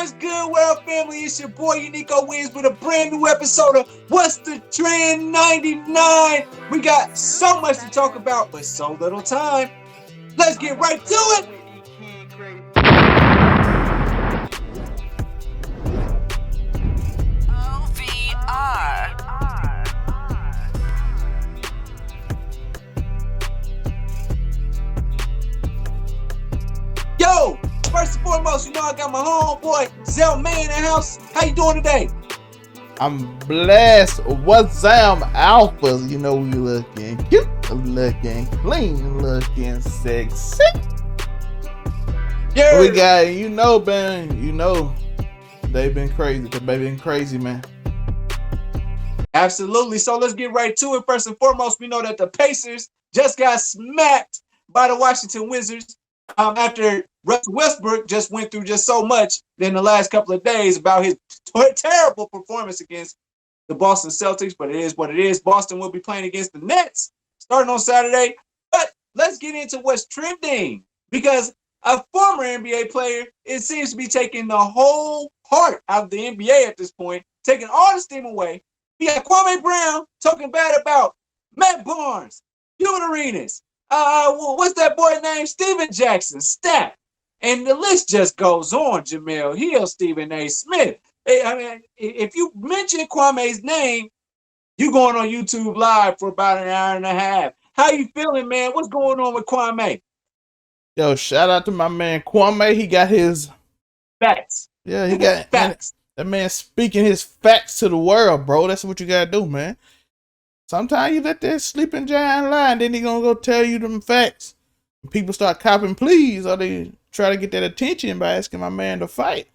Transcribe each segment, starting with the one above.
What's good, world family? It's your boy Unico Wins with a brand new episode of What's the Trend 99. We got so much to talk about, but so little time. Let's get right to it. Yo, first and foremost, you know I got my homeboy Zell May in the house. How you doing today? I'm blessed. What's Zam Alphas? You know we looking cute, looking clean, looking sexy. Yeah. We got, man, they've been crazy. They've been crazy, man. Absolutely. So let's get right to it. First and foremost, we know that the Pacers just got smacked by the Washington Wizards after Russell Westbrook just went through just so much in the last couple of days about his terrible performance against the Boston Celtics, but it is what it is. Boston will be playing against the Nets starting on Saturday. But let's get into what's trending, because a former NBA player, it seems to be taking the whole heart out of the NBA at this point, taking all the steam away. We got Kwame Brown talking bad about Matt Barnes, Hugh Arenas, what's that boy named? Steven Jackson, Steph. And the list just goes on. Jamel Hill, Stephen A. Smith. I mean, if you mention Kwame's name, you going on YouTube Live for about an hour and a half. How you feeling, man? What's going on with Kwame? Yo, shout out to my man Kwame. He got his facts. Yeah, he got facts. That man speaking his facts to the world, bro. That's what you gotta do, man. Sometimes you let that sleeping giant lie, and then he gonna go tell you them facts. And people start copping pleas, or they try to get that attention by asking my man to fight.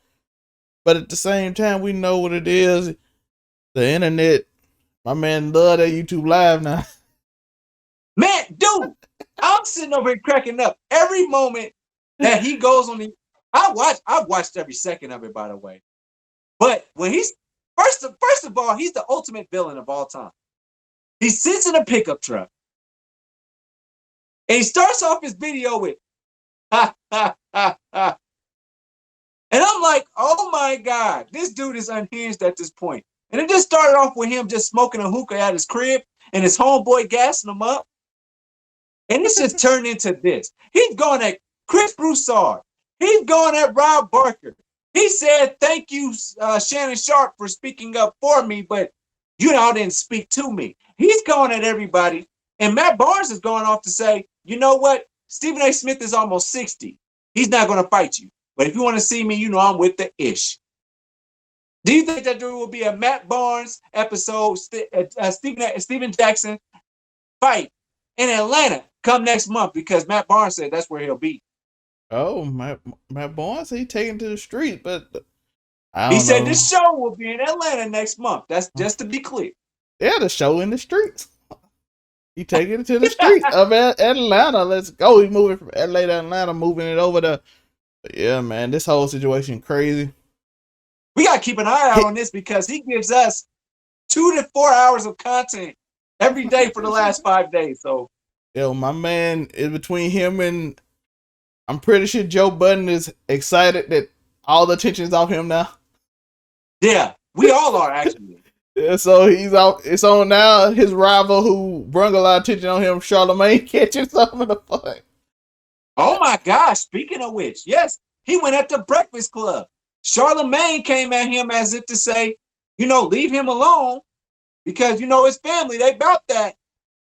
But at the same time, we know what it is. The internet. My man love that YouTube Live now. Man, dude, I'm sitting over here cracking up every moment that he goes on the. I've watched every second of it, by the way. But when he's first of all, he's the ultimate villain of all time. He sits in a pickup truck and he starts off his video with ha ha ha ha. And I'm like, oh my God, this dude is unhinged at this point. And it just started off with him just smoking a hookah at his crib and his homeboy gassing him up. And it's just turned into this. He's going at Chris Broussard. He's going at Rob Barker. He said, thank you, Shannon Sharp, for speaking up for me, but you all didn't speak to me. He's going at everybody. And Matt Barnes is going off to say, you know what? Stephen A. Smith is almost 60. He's not going to fight you. But if you want to see me, you know I'm with the ish. Do you think that there will be a Matt Barnes episode, Stephen Jackson fight in Atlanta come next month? Because Matt Barnes said that's where he'll be. Oh, Matt Barnes, he taken to the street, but he said the show will be in Atlanta next month. That's just to be clear. Yeah, the show in the streets. He taking it to the streets of Atlanta. Let's go. He's moving from LA to Atlanta, moving it over to. Yeah, man, this whole situation crazy. We gotta keep an eye out on this because he gives us 2 to 4 hours of content every day for the last 5 days. So, yo, my man is between him and I'm pretty sure Joe Budden is excited that all the attention is off him now. Yeah, we all are actually. Yeah, so he's out. It's on now. His rival, who brought a lot of attention on him, Charlamagne, catching some of the fun. Oh my gosh! Speaking of which, yes, he went at the Breakfast Club. Charlamagne came at him as if to say, leave him alone because his family. They about that,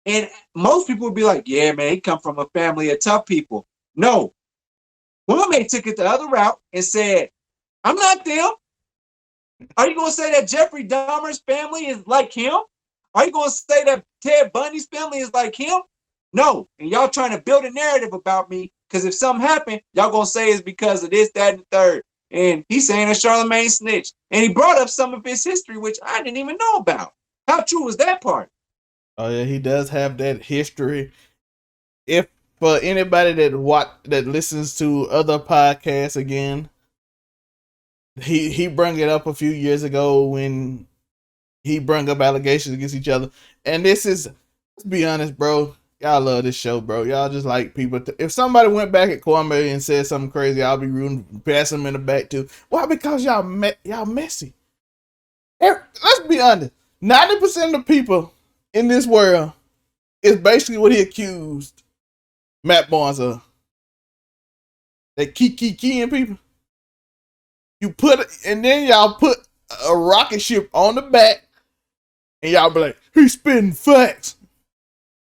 and most people would be like, "Yeah, man, he come from a family of tough people." No, Kwame took it the other route and said, "I'm not them." Are you going to say that Jeffrey Dahmer's family is like him? Are you going to say that Ted Bundy's family is like him? No. And y'all trying to build a narrative about me because if something happened, y'all going to say it's because of this, that, and the third. And he's saying that Charlamagne snitched. And he brought up some of his history, which I didn't even know about. How true was that part? Oh, yeah, he does have that history. If for anybody that listens to other podcasts again, he brought it up a few years ago when he brought up allegations against each other. And this is, let's be honest, bro, y'all love this show, bro. Y'all just like people. If somebody went back at Kwame and said something crazy, I'll be rooting, pass them in the back too. Why? Because y'all messy. Let's be honest. 90% of the people in this world is basically what he accused Matt Barnes of. They keying people. You put it, and then y'all put a rocket ship on the back, and y'all be like, he's spitting facts.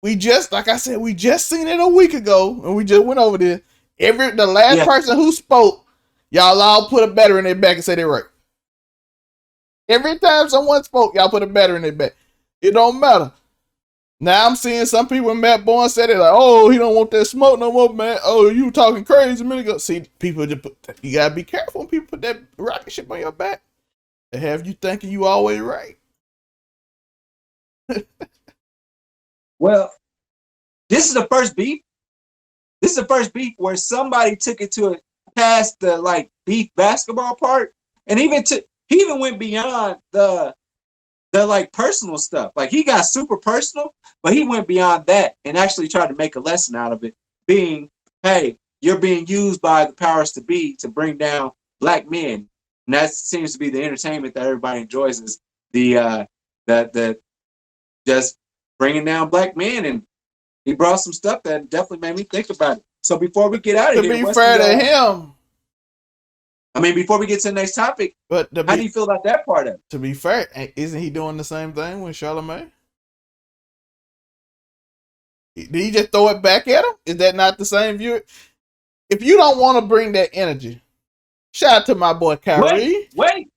Like I said, we just seen it a week ago, and we just went over this. The last person who spoke, y'all all put a battery in their back and say they're right. Every time someone spoke, y'all put a battery in their back. It don't matter. Now I'm seeing some people, Matt Barnes said it like, oh, he don't want that smoke no more, man. Oh, you talking crazy a minute ago. See, people just you gotta be careful when people put that rocket ship on your back. They have you thinking you always right. Well, this is the first beef. This is the first beef where somebody took it to past the like beef basketball part, and he even went beyond the like personal stuff. Like he got super personal, but he went beyond that and actually tried to make a lesson out of it. Being, hey, you're being used by the powers to be to bring down black men, and that seems to be the entertainment that everybody enjoys is the just bringing down black men. And he brought some stuff that definitely made me think about it. So before we get out of here, to be fair to him, I mean, before we get to the next topic, how do you feel about that part of it? To be fair, isn't he doing the same thing with Charlamagne? Did he just throw it back at him? Is that not the same view? If you don't want to bring that energy, shout out to my boy Kyrie. Wait.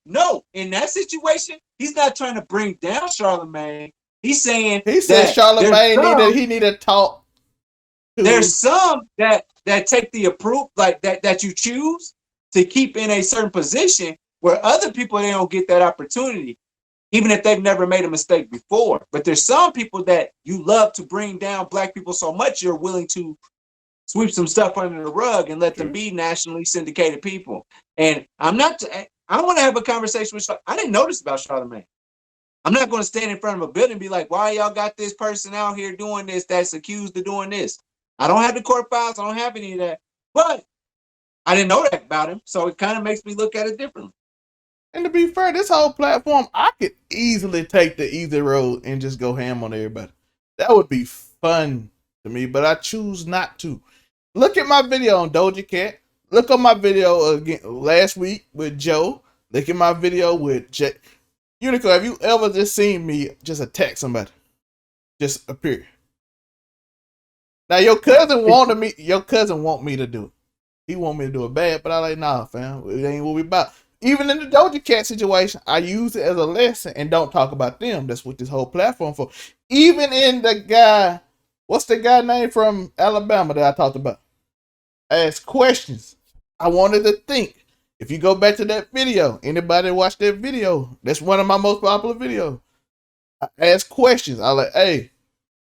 No, in that situation, he's not trying to bring down Charlamagne. He's saying he said Charlamagne need to talk. There's some that take the approval, like that you choose to keep in a certain position where other people, they don't get that opportunity, even if they've never made a mistake before. But there's some people that you love to bring down black people so much you're willing to sweep some stuff under the rug and let them be nationally syndicated people. And I don't want to have a conversation with I didn't notice about Charlamagne. I'm not going to stand in front of a building and be like, why y'all got this person out here doing this that's accused of doing this? I don't have the court files. I don't have any of that. But I didn't know that about him. So it kind of makes me look at it differently. And to be fair, this whole platform, I could easily take the easy road and just go ham on everybody. That would be fun to me, but I choose not to. Look at my video on Doja Cat. Look at my video again last week with Joe. Look at my video with Jay. Unico, have you ever just seen me just attack somebody? Just appear. Now your cousin want me to do it. He want me to do it bad, but I like, nah, fam. It ain't what we about. Even in the Doja Cat situation, I use it as a lesson and don't talk about them. That's what this whole platform for. Even in the guy, what's the guy name from Alabama that I talked about? I asked questions. I wanted to think. If you go back to that video, anybody watch that video? That's one of my most popular videos. I asked questions. I like, hey,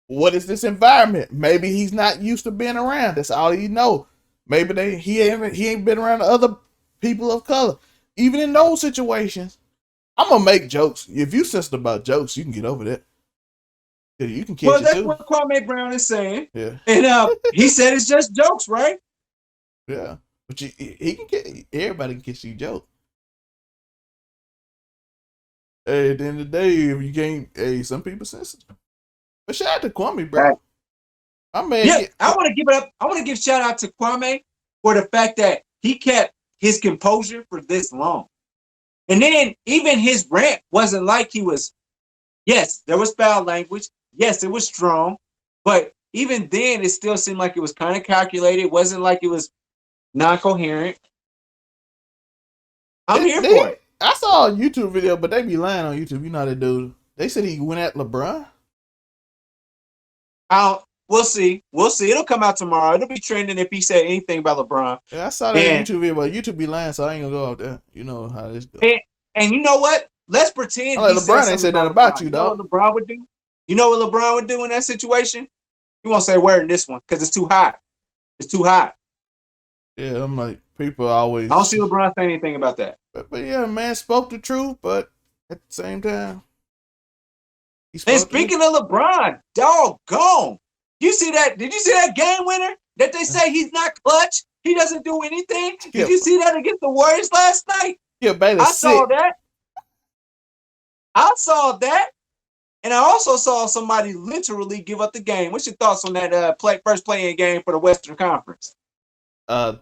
what is this environment? Maybe he's not used to being around. That's all he know. Maybe he ain't been around other people of color. Even in those situations, I'm gonna make jokes. If you sensitive about jokes, you can get over that. You can catch it too. Well, that's what Kwame Brown is saying. Yeah. And he said it's just jokes, right? Yeah. But he can get everybody can catch you joke. Hey, at the end of the day, if you can't, some people sensitive. But shout out to Kwame, bro. Right. I mean, I want to give it up. I want to give shout out to Kwame for the fact that he kept his composure for this long. And then even his rant wasn't like he was, yes, there was foul language. Yes, it was strong. But even then, it still seemed like it was kind of calculated. It wasn't like it was non-coherent. I'm here for it. I saw a YouTube video, but they be lying on YouTube. You know how they do. They said he went at LeBron. We'll see. It'll come out tomorrow. It'll be trending if he said anything about LeBron. Yeah, I saw that YouTube video, but YouTube be lying, so I ain't gonna go out there. You know how this goes. And you know what? Let's pretend LeBron ain't said nothing about you, dog. You know what LeBron would do? You know what LeBron would do in that situation? He won't say a word in this one because it's too hot. It's too hot. Yeah, I'm like, people always. I don't see LeBron say anything about that. But yeah, man spoke the truth, but at the same time. And speaking of LeBron, doggone, You see that? Did you see that game winner that they say he's not clutch? He doesn't do anything. Did Skip, you see that against the Warriors last night? Skip Bayless I saw sick. that. I saw that. And I also saw somebody literally give up the game. What's your thoughts on that first play-in game for the Western Conference? Uh,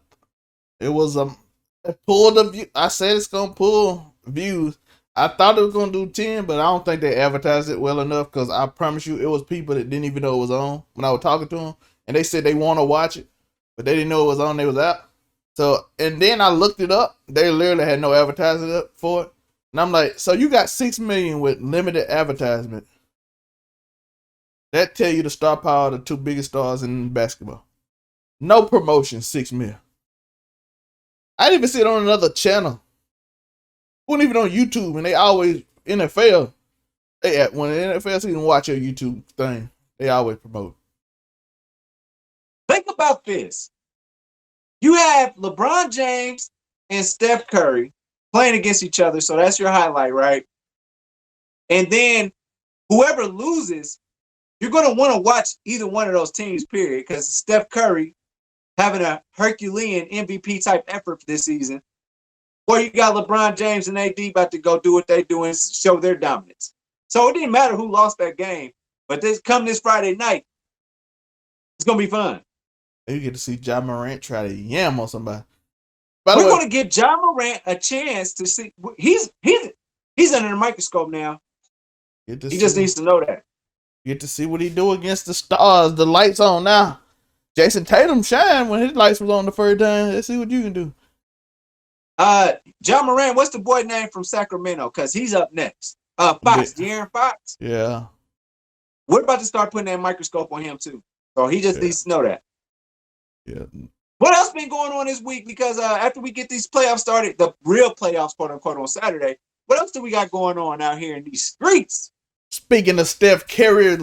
it was it pulled the view. I said it's gonna pull views. I thought it was gonna do 10, but I don't think they advertised it well enough. Because I promise you, it was people that didn't even know it was on when I was talking to them, and they said they want to watch it, but they didn't know it was on. They was out. So, and then I looked it up. They literally had no advertising up for it, and I'm like, so you got 6 million with limited advertisement. That tell you the star power of the two biggest stars in basketball. No promotion, 6 million. I didn't even see it on another channel. Wasn't even on YouTube, and they always NFL. When the NFL season watch your YouTube thing, they always promote. Think about this. You have LeBron James and Steph Curry playing against each other, so that's your highlight, right? And then whoever loses, you're going to want to watch either one of those teams, period, because Steph Curry having a Herculean MVP type effort for this season. Or you got LeBron James and AD about to go do what they do and show their dominance. So it didn't matter who lost that game. But this Friday night, it's going to be fun. You get to see Ja Morant try to yam on somebody. By We're going to give Ja Morant a chance to see. He's under the microscope now. He just needs to know that. Get to see what he do against the stars. The lights on now. Jason Tatum shined when his lights was on the first time. Let's see what you can do. Ja Morant, what's the boy name from Sacramento? Because he's up next. Fox, De'Aaron Fox. Yeah. We're about to start putting that microscope on him too. So he just needs to know that. Yeah. What else been going on this week? Because after we get these playoffs started, the real playoffs, quote unquote, on Saturday, what else do we got going on out here in these streets? Speaking of Steph Curry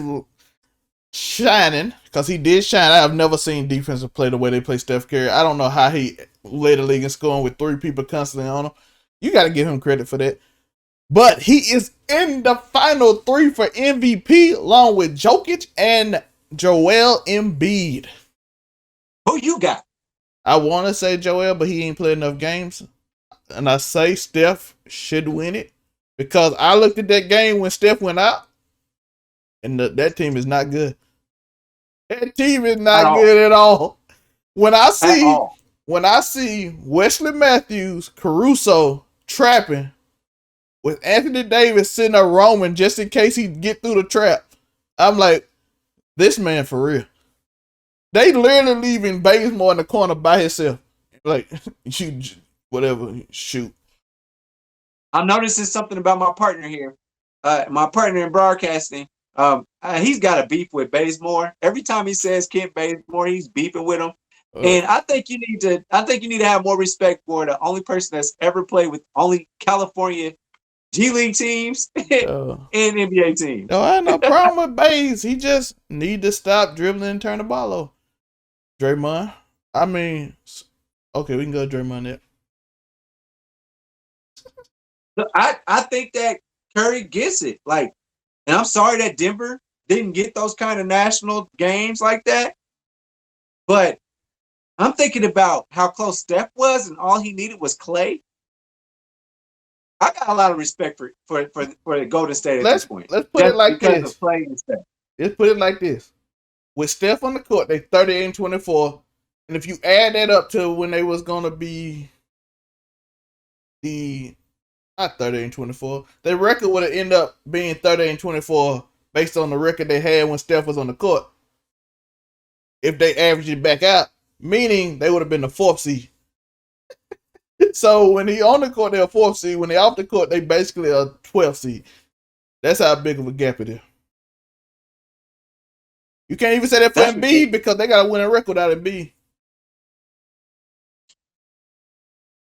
shining, because he did shine. I have never seen defensive play the way they play Steph Curry. I don't know how he led the league in scoring with 3 people constantly on him. You got to give him credit for that. But he is in the final 3 for MVP, along with Jokic and Joel Embiid. Who you got? I want to say Joel, but he ain't played enough games. And I say Steph should win it. Because I looked at that game when Steph went out, and that team is not good. That team is not good at all. When I see Wesley Matthews, Caruso trapping with Anthony Davis sitting there roaming just in case he get through the trap, I'm like, this man for real. They literally leaving Bazemore in the corner by himself. Like, shoot, whatever, shoot. I'm noticing something about my partner here. My partner in broadcasting, he's got a beef with Bazemore. Every time he says Kent Bazemore, he's beefing with him. And I think you need to have more respect for the only person that's ever played with only California G League teams and NBA teams. No, I have no problem with Baze. He just need to stop dribbling and turn the ball over. Draymond. I mean, okay, we can go to Draymond there. I think that Curry gets it. Like, and I'm sorry that Denver didn't get those kind of national games like that. But I'm thinking about how close Steph was, and all he needed was Clay. I got a lot of respect for the Golden State at this point. Let's put it like this. Of Clay and Steph. Let's put it like this. With Steph on the court, they 38-24. And if you add that up to when they was gonna be not 38-24, their record would have ended up being 38-24 based on the record they had when Steph was on the court. If they average it back out, meaning they would have been the 4th seed. So when he on the court, they're a 4th seed. When they off the court, they basically a 12th seed. That's how big of a gap it is. You can't even say that for Embiid because they got to win a record out of Embiid.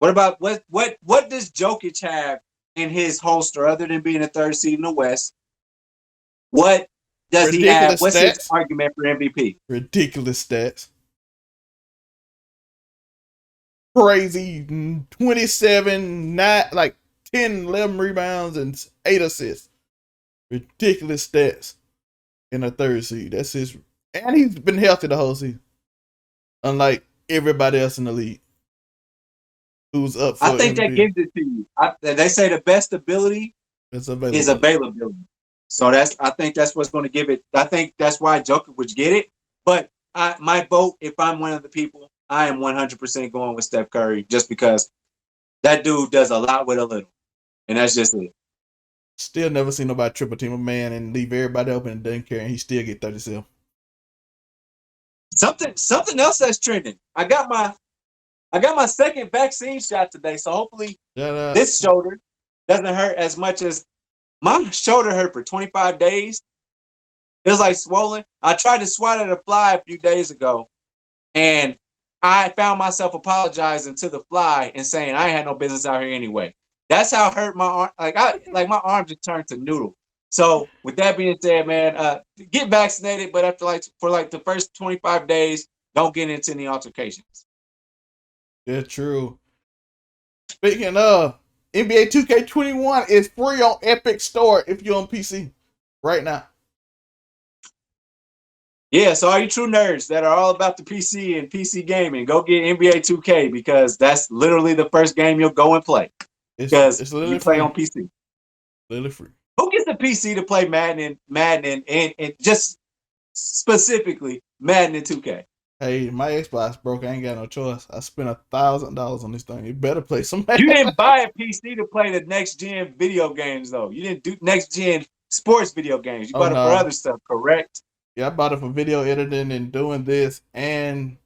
What about what does Jokic have in his holster other than being a 3rd seed in the West? What does he have? What's his argument for MVP? Ridiculous stats. Crazy 27, 9, like 10, 11 rebounds and 8 assists. Ridiculous stats in a 3rd seed. That's his And he's been healthy the whole season, unlike everybody else in the league who's up I for think that MVP. gives it to you. They say the best ability It's is available. availability. So I think that's what's going to give it. I think that's why Joker would get it. But my vote, if I'm one of the people, I am 100% going with Steph Curry just because that dude does a lot with a little, and that's just it. Still never seen nobody triple team a man and leave everybody open and doesn't care, and he still get 37. Something else that's trending. I got my second vaccine shot today, so hopefully Shut up. this shoulder doesn't hurt as much as my shoulder hurt for 25 days. It was like swollen. I tried to swat at a fly a few days ago, and I found myself apologizing to the fly and saying I had no business out here anyway. That's how hurt my arm. Like my arm just turned to noodle. So with that being said, man, get vaccinated, but after for the first 25 days, don't get into any altercations. Yeah, true. Speaking of, NBA 2K21 is free on Epic Store if you're on PC right now. Yeah, so all you true nerds that are all about the PC and PC gaming, go get NBA 2K because that's literally the first game you'll go and play because It's you literally play free. on PC. Literally free. Who gets a PC to play Madden and just specifically Madden and 2K? Hey, my Xbox broke. I ain't got no choice. I spent $1,000 on this thing. You better play some You Madden. didn't buy a PC to play the next gen video games though. You didn't do next gen sports video games. You Oh bought it for no. other stuff, correct? Yeah, I bought it for video editing and doing this and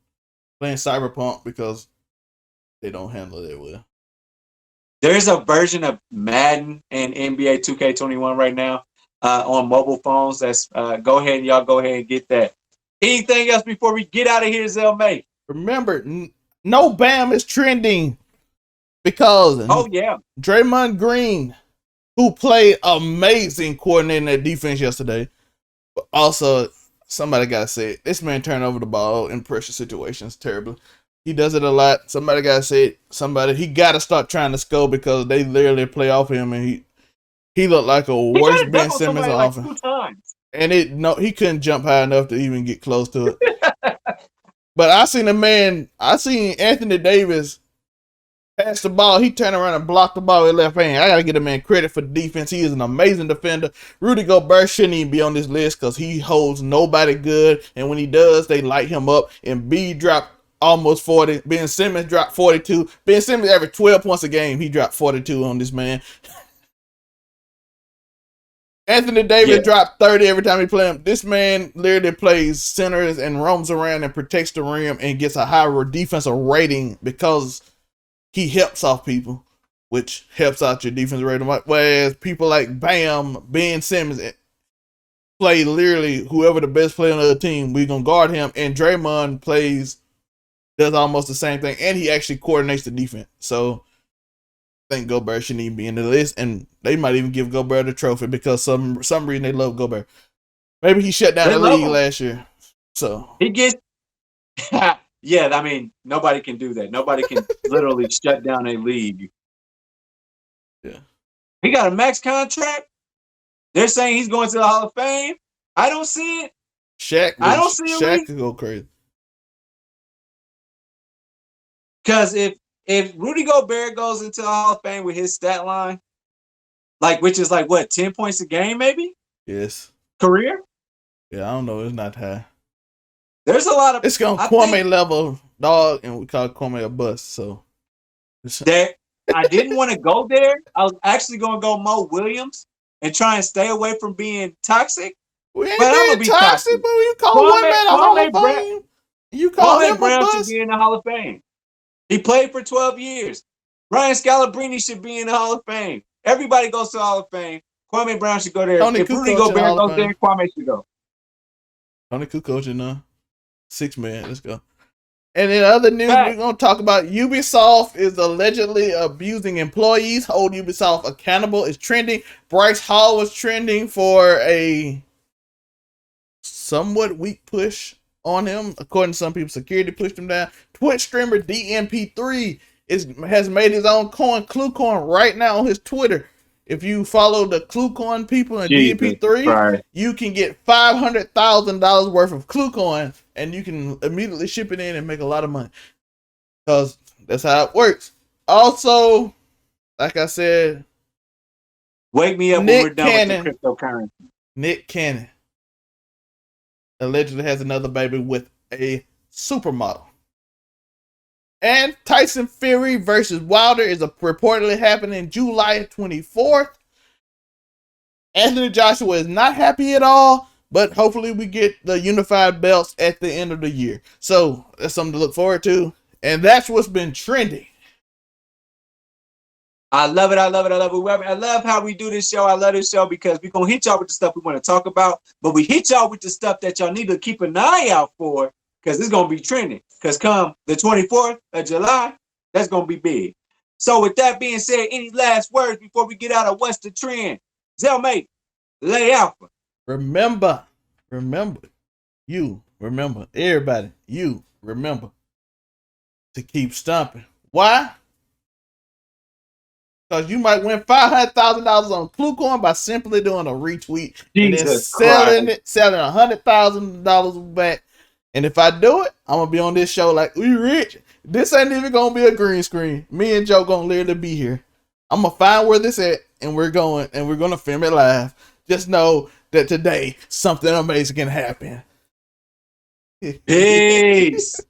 playing Cyberpunk because they don't handle it well. There's a version of Madden and NBA 2K21 right now on mobile phones. That's go ahead and get that. Anything else before we get out of here, Zell May? Remember, no Bam is trending because Oh yeah, Draymond Green, who played amazing coordinating that defense yesterday, but also somebody gotta say it. This man turned over the ball in pressure situations terribly. He does it a lot. Somebody gotta say it. He gotta start trying to score because they literally play off him, and he looked like a he worse got Ben double Simmons somebody on like offense. 2 times. And he couldn't jump high enough to even get close to it. But I seen Anthony Davis pass the ball. He turned around and blocked the ball with left hand. I gotta give the man credit for the defense. He is an amazing defender. Rudy Gobert shouldn't even be on this list because he holds nobody good. And when he does, they light him up. And B dropped almost 40. Ben Simmons dropped 42. Ben Simmons averaged 12 points a game. He dropped 42 on this man. Anthony Davis dropped 30 every time he plays him. This man literally plays centers and roams around and protects the rim and gets a higher defensive rating because he helps off people, which helps out your defense rating. Whereas people like Bam, Ben Simmons play literally whoever the best player on the other team, we're going to guard him. And Draymond does almost the same thing. And he actually coordinates the defense. So I think Gobert shouldn't even be in the list, and they might even give Gobert the trophy because some reason they love Gobert. Maybe he shut down the league last year, so he gets. Yeah, I mean nobody can do that. Nobody can literally shut down a league. Yeah, he got a max contract. They're saying he's going to the Hall of Fame. I don't see it. Shaq could go crazy because if Rudy Gobert goes into the Hall of Fame with his stat line, which is what 10 points a game, maybe. Yes. Career. Yeah, I don't know. It's not high. There's a lot of. It's going Kwame level dog, and we call Kwame a bust. So that I didn't want to go there. I was actually going to go Mo Williams and try and stay away from being toxic. We ain't being toxic, but you call one man a Hall of Fame. You call him a bust. Should be in the Hall of Fame. He played for 12 years. Ryan Scalabrine should be in the Hall of Fame. Everybody goes to the Hall of Fame. Kwame Brown should go there. If Rudy Gobert goes there, Kwame should go. Tony Kukoc and 6 man. Let's go. And in other news, we're going to talk about Ubisoft is allegedly abusing employees. Hold Ubisoft accountable is trending. Bryce Hall was trending for a somewhat weak push on him. According to some people, security pushed him down. Twitch streamer DMP3 has made his own coin, ClueCoin, right now on his Twitter. if you follow the ClueCoin people in Jesus DMP3, Christ. you can get $500,000 worth of ClueCoin, and you can immediately ship it in and make a lot of money. Because that's how it works. Also, like I said, Wake me up when we're done with the cryptocurrency. Nick Cannon allegedly has another baby with a supermodel. And Tyson Fury versus Wilder is reportedly happening July 24th. Anthony Joshua is not happy at all, but hopefully we get the unified belts at the end of the year. So that's something to look forward to. And that's what's been trending. I love it. I love it. I love it. I love how we do this show. I love this show because we're going to hit y'all with the stuff we want to talk about, but we hit y'all with the stuff that y'all need to keep an eye out for because it's going to be trending. Because come the 24th of July, that's going to be big. So with that being said, any last words before we get out of What's the Trend? Zellmate, lay alpha. Remember, everybody, remember to keep stomping. Why? Because you might win $500,000 on ClueCoin by simply doing a retweet and then selling $100,000 back. And if I do it, I'm gonna be on this show like we rich. This ain't even gonna be a green screen. Me and Joe gonna literally be here. I'm gonna find where this at, and we're gonna film it live. Just know that today something amazing can happen. Peace.